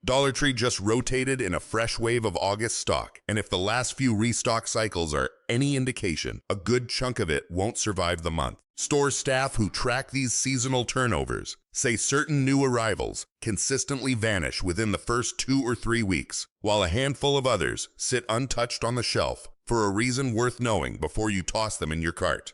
Dollar Tree just rotated in a fresh wave of August stock, and if the last few restock cycles are any indication, a good chunk of it won't survive the month. Store staff who track these seasonal turnovers say certain new arrivals consistently vanish within the first 2 or 3 weeks, while a handful of others sit untouched on the shelf for a reason worth knowing before you toss them in your cart.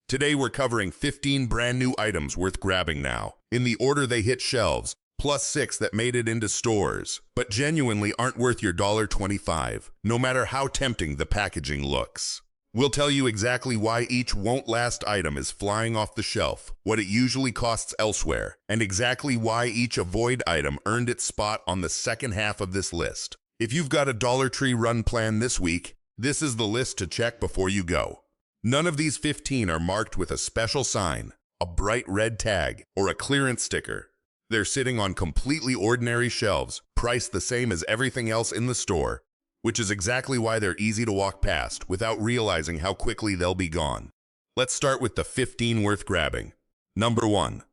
Today we're covering 15 brand new items worth grabbing now, in the order they hit shelves, plus 6 that made it into stores, but genuinely aren't worth your $1.25, no matter how tempting the packaging looks. We'll tell you exactly why each won't-last item is flying off the shelf, what it usually costs elsewhere, and exactly why each avoid item earned its spot on the second half of this list. If you've got a Dollar Tree run plan this week, this is the list to check before you go. None of these 15 are marked with a special sign, a bright red tag, or a clearance sticker. They're sitting on completely ordinary shelves, priced the same as everything else in the store, which is exactly why they're easy to walk past without realizing how quickly they'll be gone. Let's start with the 15 worth grabbing. Number 1.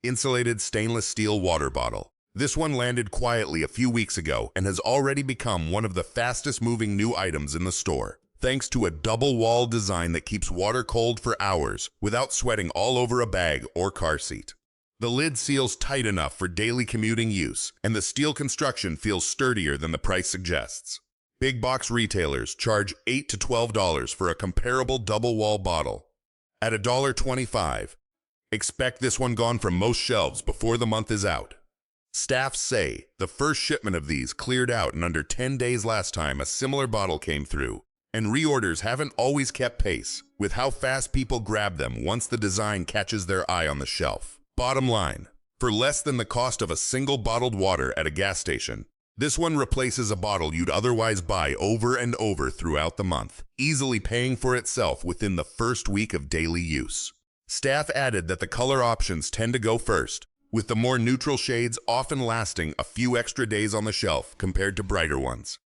Insulated stainless steel water bottle. This one landed quietly a few weeks ago and has already become one of the fastest moving new items in the store, thanks to a double wall design that keeps water cold for hours without sweating all over a bag or car seat. The lid seals tight enough for daily commuting use, and the steel construction feels sturdier than the price suggests. Big box retailers charge $8 to $12 for a comparable double wall bottle. At $1.25, expect this one gone from most shelves before the month is out. Staff say the first shipment of these cleared out in under 10 days last time a similar bottle came through, and reorders haven't always kept pace with how fast people grab them once the design catches their eye on the shelf. Bottom line, for less than the cost of a single bottled water at a gas station, this one replaces a bottle you'd otherwise buy over and over throughout the month, easily paying for itself within the first week of daily use. Staff added that the color options tend to go first, with the more neutral shades often lasting a few extra days on the shelf compared to brighter ones.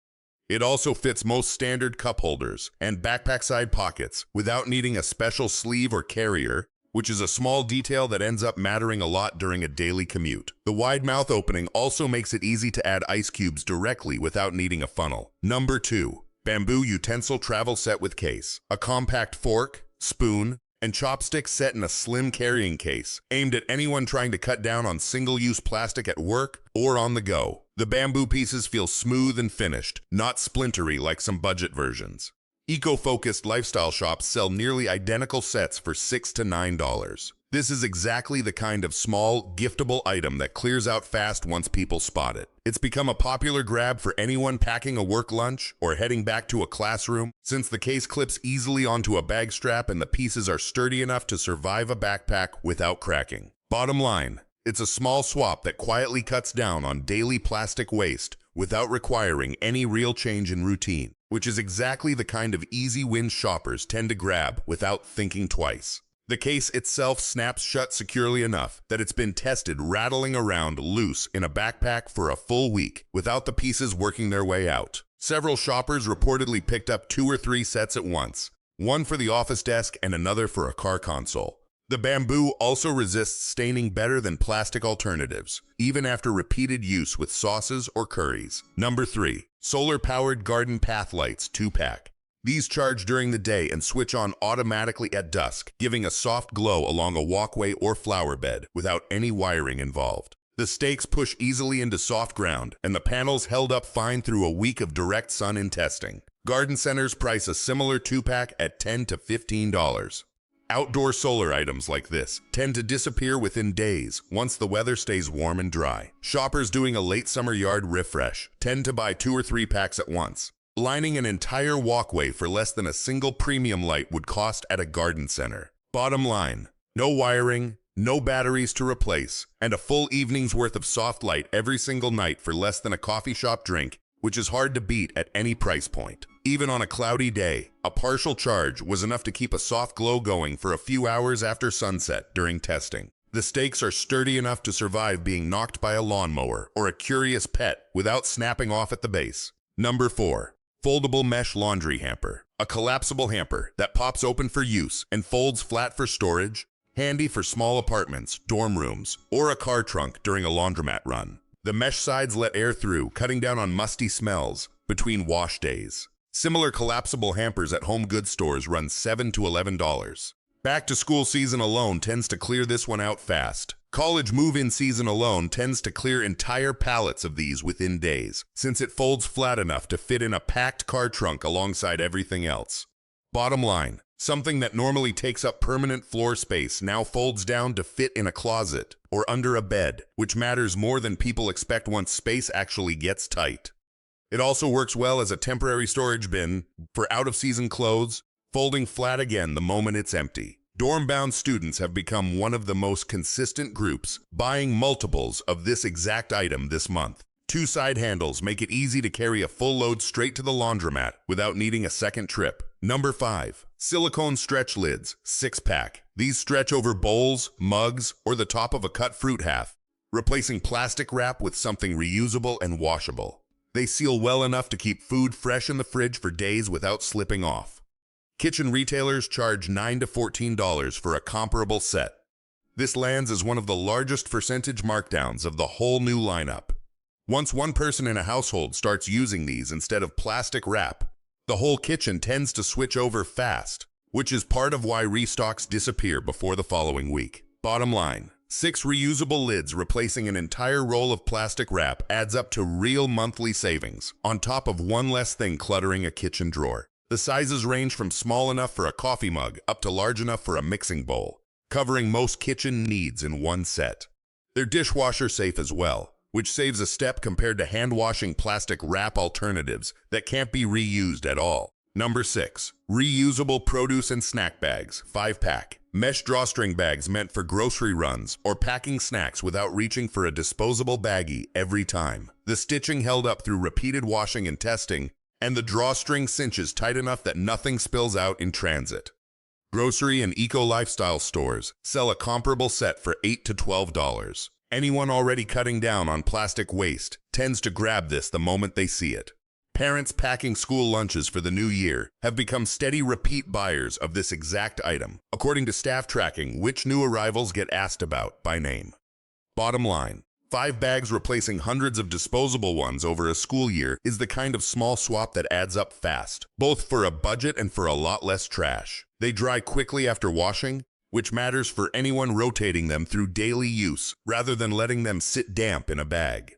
It also fits most standard cup holders and backpack side pockets without needing a special sleeve or carrier, which is a small detail that ends up mattering a lot during a daily commute. The wide mouth opening also makes it easy to add ice cubes directly without needing a funnel. Number 2. Bamboo utensil travel set with case. A compact fork, spoon, and chopsticks set in a slim carrying case, aimed at anyone trying to cut down on single-use plastic at work or on the go. The bamboo pieces feel smooth and finished, not splintery like some budget versions. Eco-focused lifestyle shops sell nearly identical sets for $6 to $9. This is exactly the kind of small, giftable item that clears out fast once people spot it. It's become a popular grab for anyone packing a work lunch or heading back to a classroom, since the case clips easily onto a bag strap and the pieces are sturdy enough to survive a backpack without cracking. Bottom line, it's a small swap that quietly cuts down on daily plastic waste without requiring any real change in routine, which is exactly the kind of easy win shoppers tend to grab without thinking twice. The case itself snaps shut securely enough that it's been tested rattling around loose in a backpack for a full week without the pieces working their way out. Several shoppers reportedly picked up 2 or 3 sets at once, one for the office desk and another for a car console. The bamboo also resists staining better than plastic alternatives, even after repeated use with sauces or curries. Number 3. Solar-powered garden path lights 2-pack. These charge during the day and switch on automatically at dusk, giving a soft glow along a walkway or flower bed without any wiring involved. The stakes push easily into soft ground, and the panels held up fine through a week of direct sun in testing. Garden centers price a similar 2-pack at $10 to $15. Outdoor solar items like this tend to disappear within days once the weather stays warm and dry. Shoppers doing a late summer yard refresh tend to buy 2 or 3 packs at once. Lining an entire walkway for less than a single premium light would cost at a garden center. Bottom line, no wiring, no batteries to replace, and a full evening's worth of soft light every single night for less than a coffee shop drink, which is hard to beat at any price point. Even on a cloudy day, a partial charge was enough to keep a soft glow going for a few hours after sunset during testing. The stakes are sturdy enough to survive being knocked by a lawnmower or a curious pet without snapping off at the base. Number 4. Foldable mesh laundry hamper. A collapsible hamper that pops open for use and folds flat for storage, handy for small apartments, dorm rooms, or a car trunk during a laundromat run. The mesh sides let air through, cutting down on musty smells between wash days. Similar collapsible hampers at home goods stores run $7 to $11. Back to school season alone tends to clear this one out fast. College move-in season alone tends to clear entire pallets of these within days, since it folds flat enough to fit in a packed car trunk alongside everything else. Bottom line, something that normally takes up permanent floor space now folds down to fit in a closet or under a bed, which matters more than people expect once space actually gets tight. It also works well as a temporary storage bin for out-of-season clothes, folding flat again the moment it's empty. Dorm-bound students have become one of the most consistent groups, buying multiples of this exact item this month. 2 side handles make it easy to carry a full load straight to the laundromat without needing a second trip. Number 5. Silicone stretch lids, 6-pack. These stretch over bowls, mugs, or the top of a cut fruit half, replacing plastic wrap with something reusable and washable. They seal well enough to keep food fresh in the fridge for days without slipping off. Kitchen retailers charge $9 to $14 for a comparable set. This lands as one of the largest percentage markdowns of the whole new lineup. Once one person in a household starts using these instead of plastic wrap, the whole kitchen tends to switch over fast, which is part of why restocks disappear before the following week. Bottom line, 6 reusable lids replacing an entire roll of plastic wrap adds up to real monthly savings, on top of one less thing cluttering a kitchen drawer. The sizes range from small enough for a coffee mug up to large enough for a mixing bowl, covering most kitchen needs in one set. They're dishwasher safe as well, which saves a step compared to hand-washing plastic wrap alternatives that can't be reused at all. Number 6. Reusable produce and snack bags, 5-pack. Mesh drawstring bags meant for grocery runs or packing snacks without reaching for a disposable baggie every time. The stitching held up through repeated washing and testing, and the drawstring cinches tight enough that nothing spills out in transit. Grocery and eco-lifestyle stores sell a comparable set for $8 to $12. Anyone already cutting down on plastic waste tends to grab this the moment they see it. Parents packing school lunches for the new year have become steady repeat buyers of this exact item, according to staff tracking which new arrivals get asked about by name. Bottom line, 5 bags replacing hundreds of disposable ones over a school year is the kind of small swap that adds up fast, both for a budget and for a lot less trash. They dry quickly after washing, which matters for anyone rotating them through daily use rather than letting them sit damp in a bag.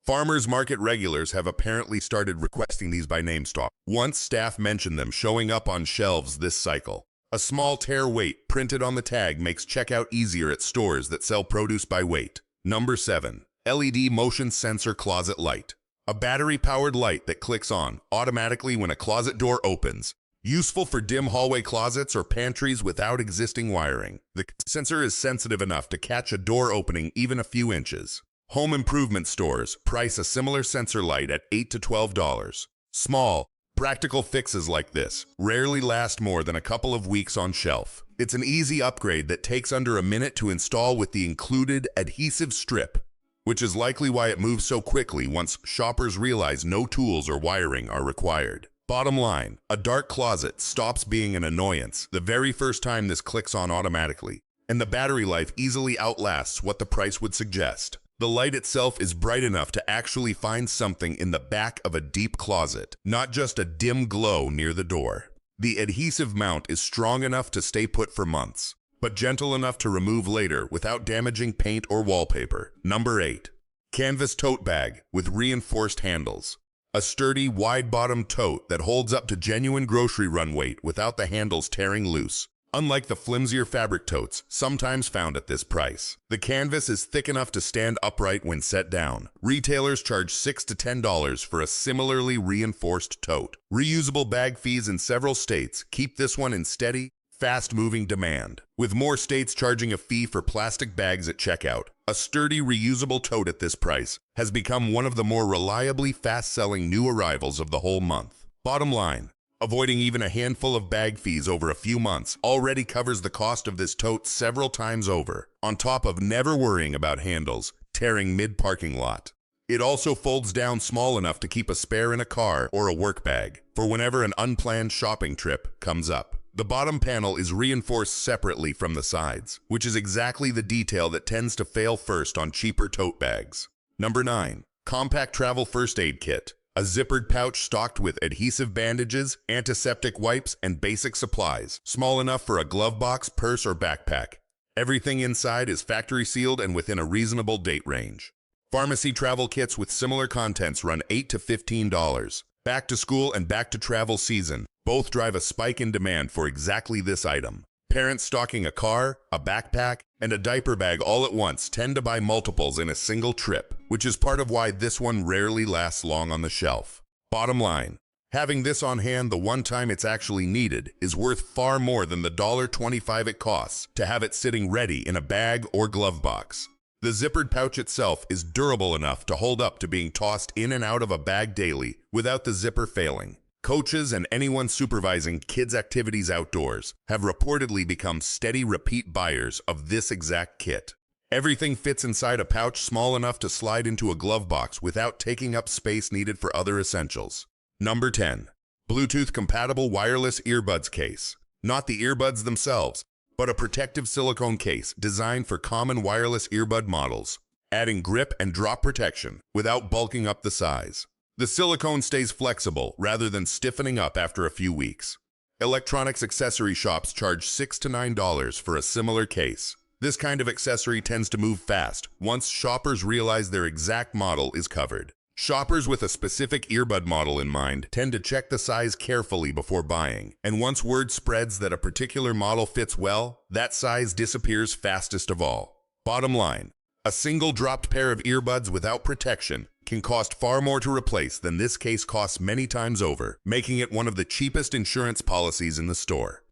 Farmers market regulars have apparently started requesting these by name stock. Once staff mentioned them showing up on shelves this cycle. A small tear weight printed on the tag makes checkout easier at stores that sell produce by weight. Number 7. LED motion sensor closet light. A battery-powered light that clicks on automatically when a closet door opens. Useful for dim hallway closets or pantries without existing wiring. The sensor is sensitive enough to catch a door opening even a few inches. Home improvement stores price a similar sensor light at $8 to $12. Small, practical fixes like this rarely last more than a couple of weeks on shelf. It's an easy upgrade that takes under a minute to install with the included adhesive strip, which is likely why it moves so quickly once shoppers realize no tools or wiring are required. Bottom line, a dark closet stops being an annoyance the very first time this clicks on automatically, and the battery life easily outlasts what the price would suggest. The light itself is bright enough to actually find something in the back of a deep closet, not just a dim glow near the door. The adhesive mount is strong enough to stay put for months, but gentle enough to remove later without damaging paint or wallpaper. Number 8. Canvas tote bag with reinforced handles. A sturdy, wide-bottomed tote that holds up to genuine grocery run weight without the handles tearing loose. Unlike the flimsier fabric totes, sometimes found at this price. The canvas is thick enough to stand upright when set down. Retailers charge $6 to $10 for a similarly reinforced tote. Reusable bag fees in several states keep this one in steady, fast-moving demand, with more states charging a fee for plastic bags at checkout. A sturdy, reusable tote at this price has become one of the more reliably fast-selling new arrivals of the whole month. Bottom line, avoiding even a handful of bag fees over a few months already covers the cost of this tote several times over, on top of never worrying about handles tearing mid-parking lot. It also folds down small enough to keep a spare in a car or a work bag for whenever an unplanned shopping trip comes up. The bottom panel is reinforced separately from the sides, which is exactly the detail that tends to fail first on cheaper tote bags. Number 9. Compact Travel First Aid Kit. A zippered pouch stocked with adhesive bandages, antiseptic wipes, and basic supplies. Small enough for a glove box, purse, or backpack. Everything inside is factory sealed and within a reasonable date range. Pharmacy travel kits with similar contents run $8 to $15. Back to school and back to travel season both drive a spike in demand for exactly this item. Parents stocking a car, a backpack, and a diaper bag all at once tend to buy multiples in a single trip, which is part of why this one rarely lasts long on the shelf. Bottom line, having this on hand the one time it's actually needed is worth far more than the $1.25 it costs to have it sitting ready in a bag or glove box. The zippered pouch itself is durable enough to hold up to being tossed in and out of a bag daily without the zipper failing. Coaches and anyone supervising kids' activities outdoors have reportedly become steady repeat buyers of this exact kit. Everything fits inside a pouch small enough to slide into a glove box without taking up space needed for other essentials. Number 10. Bluetooth-compatible wireless earbuds case. Not the earbuds themselves, but a protective silicone case designed for common wireless earbud models, adding grip and drop protection without bulking up the size. The silicone stays flexible rather than stiffening up after a few weeks. Electronics accessory shops charge $6 to $9 for a similar case. This kind of accessory tends to move fast once shoppers realize their exact model is covered. Shoppers with a specific earbud model in mind tend to check the size carefully before buying, and once word spreads that a particular model fits well, that size disappears fastest of all. Bottom line, a single dropped pair of earbuds without protection can cost far more to replace than this case costs many times over, making it one of the cheapest insurance policies in the store.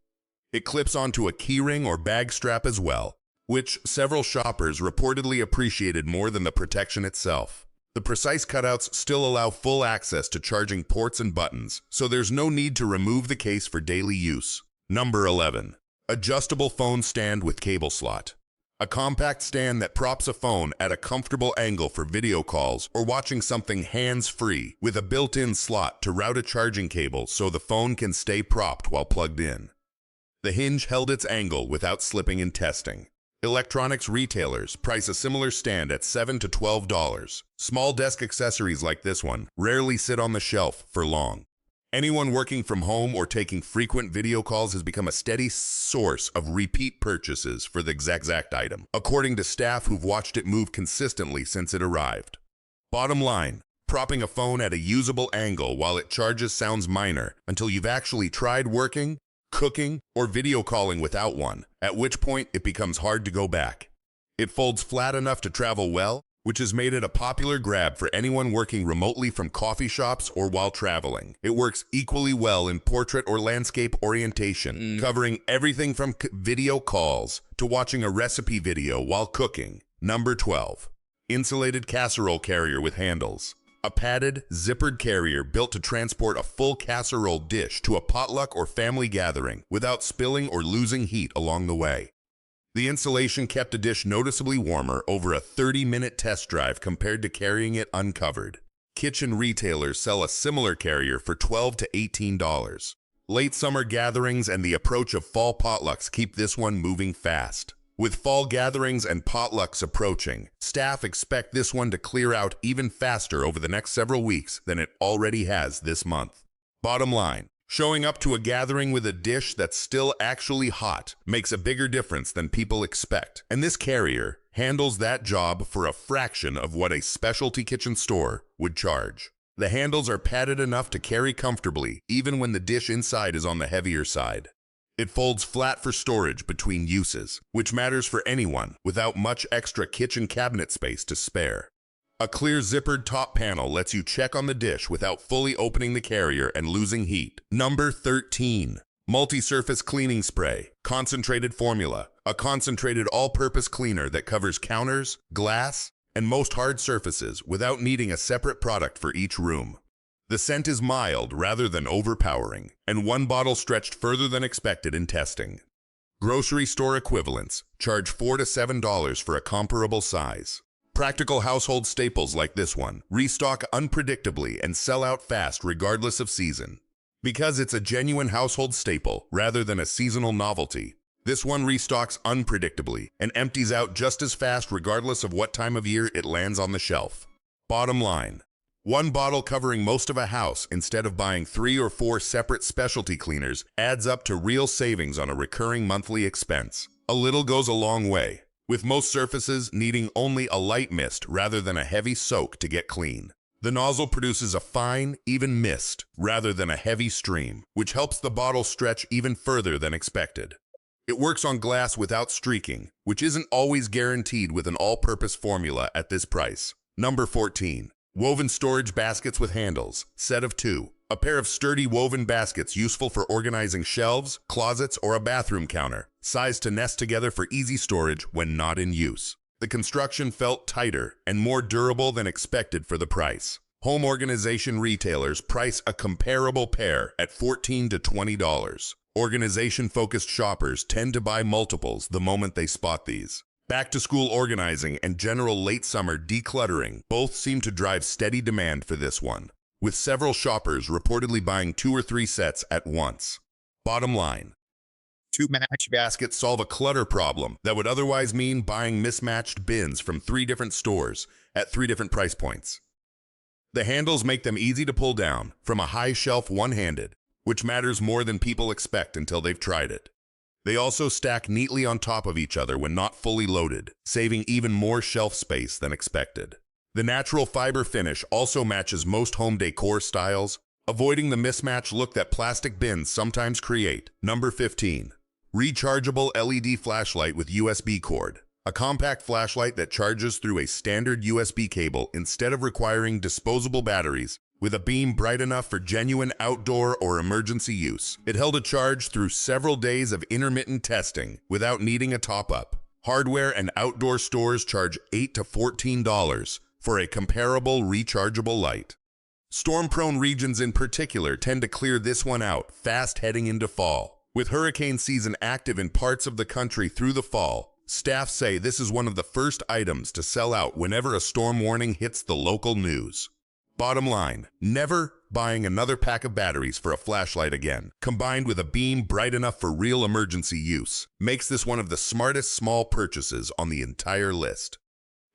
It clips onto a keyring or bag strap as well, which several shoppers reportedly appreciated more than the protection itself. The precise cutouts still allow full access to charging ports and buttons, so there's no need to remove the case for daily use. Number 11. Adjustable phone stand with cable slot. A compact stand that props a phone at a comfortable angle for video calls or watching something hands-free with a built-in slot to route a charging cable so the phone can stay propped while plugged in. The hinge held its angle without slipping in testing. Electronics retailers price a similar stand at $7 to $12. Small desk accessories like this one rarely sit on the shelf for long. Anyone working from home or taking frequent video calls has become a steady source of repeat purchases for the exact item, according to staff who've watched it move consistently since it arrived. Bottom line, propping a phone at a usable angle while it charges sounds minor until you've actually tried working, cooking, or video calling without one, at which point it becomes hard to go back. It folds flat enough to travel well, which has made it a popular grab for anyone working remotely from coffee shops or while traveling. It works equally well in portrait or landscape orientation, covering everything from video calls to watching a recipe video while cooking. Number 12. Insulated casserole carrier with handles. A padded, zippered carrier built to transport a full casserole dish to a potluck or family gathering without spilling or losing heat along the way. The insulation kept a dish noticeably warmer over a 30-minute test drive compared to carrying it uncovered. Kitchen retailers sell a similar carrier for $12 to $18. Late summer gatherings and the approach of fall potlucks keep this one moving fast. With fall gatherings and potlucks approaching, staff expect this one to clear out even faster over the next several weeks than it already has this month. Bottom line, showing up to a gathering with a dish that's still actually hot makes a bigger difference than people expect, and this carrier handles that job for a fraction of what a specialty kitchen store would charge. The handles are padded enough to carry comfortably, even when the dish inside is on the heavier side. It folds flat for storage between uses, which matters for anyone without much extra kitchen cabinet space to spare. A clear zippered top panel lets you check on the dish without fully opening the carrier and losing heat. Number 13. Multi-surface cleaning spray, concentrated formula, a concentrated all-purpose cleaner that covers counters, glass, and most hard surfaces without needing a separate product for each room. The scent is mild rather than overpowering, and one bottle stretched further than expected in testing. Grocery store equivalents charge $4 to $7 for a comparable size. Practical household staples like this one restock unpredictably and sell out fast regardless of season. Because it's a genuine household staple rather than a seasonal novelty, this one restocks unpredictably and empties out just as fast regardless of what time of year it lands on the shelf. Bottom line, one bottle covering most of a house instead of buying 3 or 4 separate specialty cleaners adds up to real savings on a recurring monthly expense. A little goes a long way, with most surfaces needing only a light mist rather than a heavy soak to get clean. The nozzle produces a fine, even mist rather than a heavy stream, which helps the bottle stretch even further than expected. It works on glass without streaking, which isn't always guaranteed with an all-purpose formula at this price. Number 14. Woven storage baskets with handles, set of 2. A pair of sturdy woven baskets useful for organizing shelves, closets, or a bathroom counter, sized to nest together for easy storage when not in use. The construction felt tighter and more durable than expected for the price. Home organization retailers price a comparable pair at $14 to $20. Organization-focused shoppers tend to buy multiples the moment they spot these. Back-to-school organizing and general late summer decluttering both seem to drive steady demand for this one, with several shoppers reportedly buying 2 or 3 sets at once. Bottom line, 2 match baskets solve a clutter problem that would otherwise mean buying mismatched bins from 3 different stores at 3 different price points. The handles make them easy to pull down from a high shelf one-handed, which matters more than people expect until they've tried it. They also stack neatly on top of each other when not fully loaded, saving even more shelf space than expected. The natural fiber finish also matches most home decor styles, avoiding the mismatched look that plastic bins sometimes create. Number 15. Rechargeable LED flashlight with USB cord. A compact flashlight that charges through a standard USB cable instead of requiring disposable batteries, with a beam bright enough for genuine outdoor or emergency use. It held a charge through several days of intermittent testing without needing a top-up. Hardware and outdoor stores charge $8 to $14 for a comparable rechargeable light. Storm-prone regions in particular tend to clear this one out fast heading into fall. With hurricane season active in parts of the country through the fall, staff say this is one of the first items to sell out whenever a storm warning hits the local news. Bottom line, never buying another pack of batteries for a flashlight again, combined with a beam bright enough for real emergency use, makes this one of the smartest small purchases on the entire list.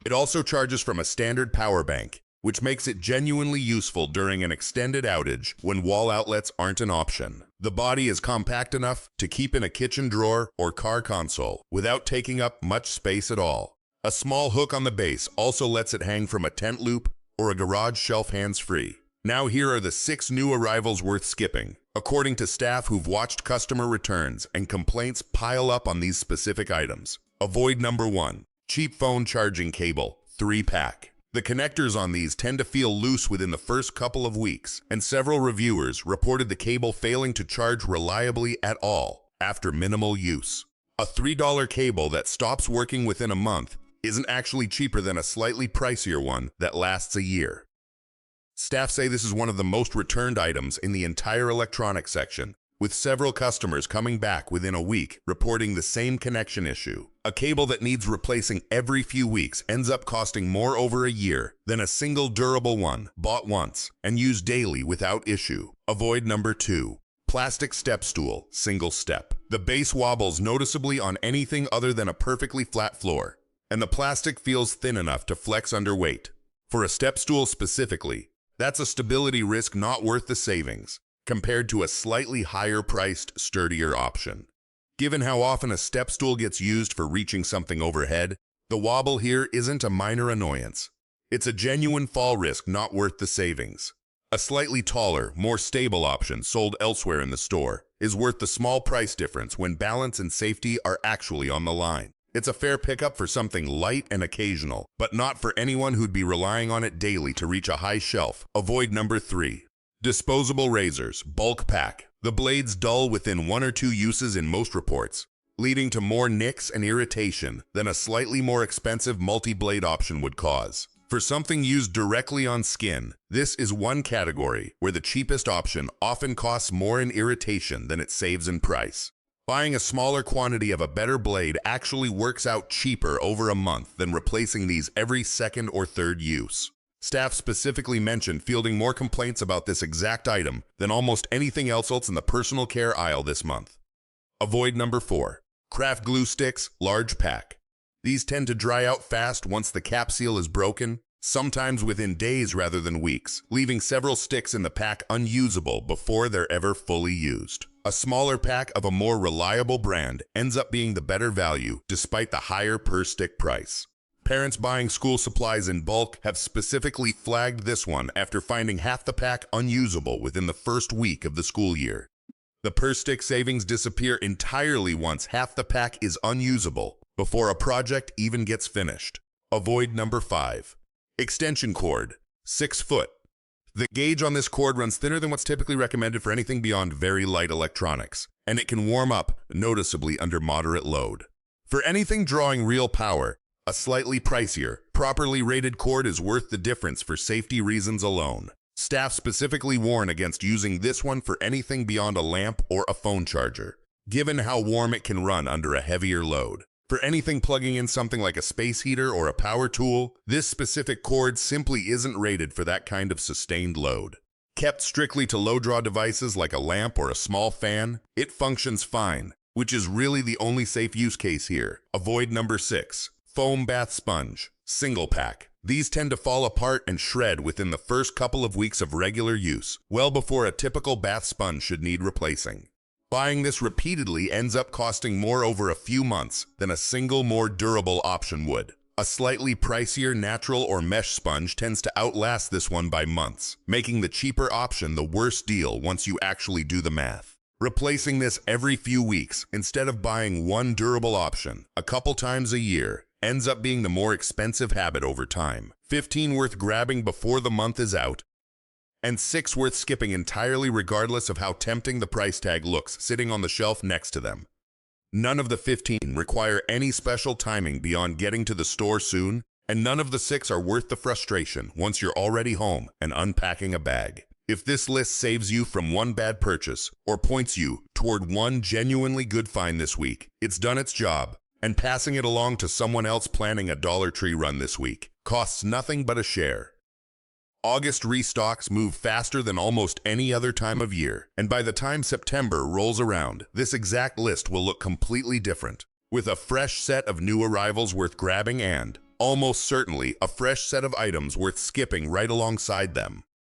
It also charges from a standard power bank, which makes it genuinely useful during an extended outage when wall outlets aren't an option. The body is compact enough to keep in a kitchen drawer or car console without taking up much space at all. A small hook on the base also lets it hang from a tent loop or a garage shelf hands-free. Now here are the 6 new arrivals worth skipping, according to staff who've watched customer returns and complaints pile up on these specific items. Avoid number 1, cheap phone charging cable, 3-pack. The connectors on these tend to feel loose within the first couple of weeks, and several reviewers reported the cable failing to charge reliably at all after minimal use. A $3 cable that stops working within a month isn't actually cheaper than a slightly pricier one that lasts a year. Staff say this is one of the most returned items in the entire electronics section, with several customers coming back within a week reporting the same connection issue. A cable that needs replacing every few weeks ends up costing more over a year than a single durable one bought once and used daily without issue. Avoid number 2. Plastic step stool, single step. The base wobbles noticeably on anything other than a perfectly flat floor, and the plastic feels thin enough to flex under weight. For a step stool specifically, that's a stability risk not worth the savings, compared to a slightly higher-priced, sturdier option. Given how often a step stool gets used for reaching something overhead, the wobble here isn't a minor annoyance. It's a genuine fall risk not worth the savings. A slightly taller, more stable option sold elsewhere in the store is worth the small price difference when balance and safety are actually on the line. It's a fair pickup for something light and occasional, but not for anyone who'd be relying on it daily to reach a high shelf. Avoid number 3. Disposable razors, bulk pack. The blades dull within 1 or 2 uses in most reports, leading to more nicks and irritation than a slightly more expensive multi-blade option would cause. For something used directly on skin, this is one category where the cheapest option often costs more in irritation than it saves in price. Buying a smaller quantity of a better blade actually works out cheaper over a month than replacing these every 2nd or 3rd use. Staff specifically mentioned fielding more complaints about this exact item than almost anything else in the personal care aisle this month. Avoid number 4. Craft glue sticks, large pack. These tend to dry out fast once the cap seal is broken, sometimes within days rather than weeks, leaving several sticks in the pack unusable before they're ever fully used. A smaller pack of a more reliable brand ends up being the better value despite the higher per stick price. Parents buying school supplies in bulk have specifically flagged this one after finding half the pack unusable within the first week of the school year. The per stick savings disappear entirely once half the pack is unusable before a project even gets finished. Avoid number 5. Extension cord, 6 foot. The gauge on this cord runs thinner than what's typically recommended for anything beyond very light electronics, and it can warm up noticeably under moderate load. For anything drawing real power, a slightly pricier, properly rated cord is worth the difference for safety reasons alone. Staff specifically warn against using this one for anything beyond a lamp or a phone charger, given how warm it can run under a heavier load. For anything plugging in something like a space heater or a power tool, this specific cord simply isn't rated for that kind of sustained load. Kept strictly to low-draw devices like a lamp or a small fan, it functions fine, which is really the only safe use case here. Avoid number 6. Foam bath sponge, single pack. These tend to fall apart and shred within the first couple of weeks of regular use, well before a typical bath sponge should need replacing. Buying this repeatedly ends up costing more over a few months than a single more durable option would. A slightly pricier natural or mesh sponge tends to outlast this one by months, making the cheaper option the worst deal once you actually do the math. Replacing this every few weeks instead of buying one durable option a couple times a year ends up being the more expensive habit over time. 15 worth grabbing before the month is out, and 6 worth skipping entirely regardless of how tempting the price tag looks sitting on the shelf next to them. None of the 15 require any special timing beyond getting to the store soon, and none of the 6 are worth the frustration once you're already home and unpacking a bag. If this list saves you from one bad purchase or points you toward one genuinely good find this week, it's done its job. And passing it along to someone else planning a Dollar Tree run this week costs nothing but a share. August restocks move faster than almost any other time of year, and by the time September rolls around, this exact list will look completely different, with a fresh set of new arrivals worth grabbing and, almost certainly, a fresh set of items worth skipping right alongside them.